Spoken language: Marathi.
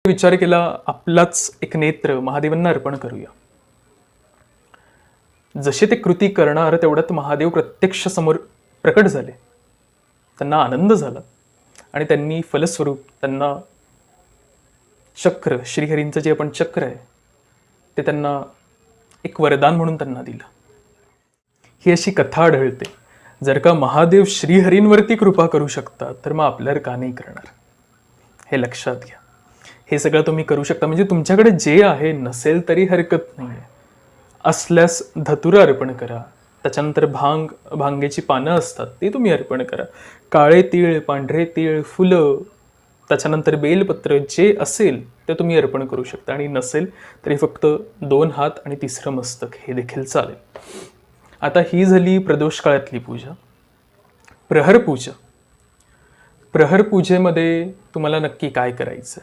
विचार केला आपलाच एक नेत्र महादेवांना अर्पण करूया. जसे ते कृती करणार तेवढ्यात महादेव प्रत्यक्ष समोर प्रकट झाले. त्यांना आनंद झाला आणि त्यांनी फलस्वरूप त्यांना चक्र, श्रीहरींचं जे आपण चक्र आहे ते त्यांना एक वरदान म्हणून त्यांना दिलं. ही अशी कथा आढळते. जर का महादेव श्रीहरींवरती कृपा करू शकतात तर मग आपल्यावर का नाही करणार, हे लक्षात घ्या. हे सगळं तुम्ही करू शकता. म्हणजे तुमच्याकडे जे आहे, नसेल तरी हरकत नाही आहे. असल्यास धतुरा अर्पण करा. त्याच्यानंतर भांगेची पानं असतात ती तुम्ही अर्पण करा. काळे तीळ, पांढरे तीळ, फुलं, त्याच्यानंतर बेलपत्र जे असेल ते तुम्ही अर्पण करू शकता. आणि नसेल तरी फक्त 2 हात आणि 3रं मस्तक हे देखील चालेल. आता ही झाली प्रदोष काळातली पूजा. प्रहर पूजा. प्रहर पूजेमध्ये तुम्हाला नक्की काय करायचं?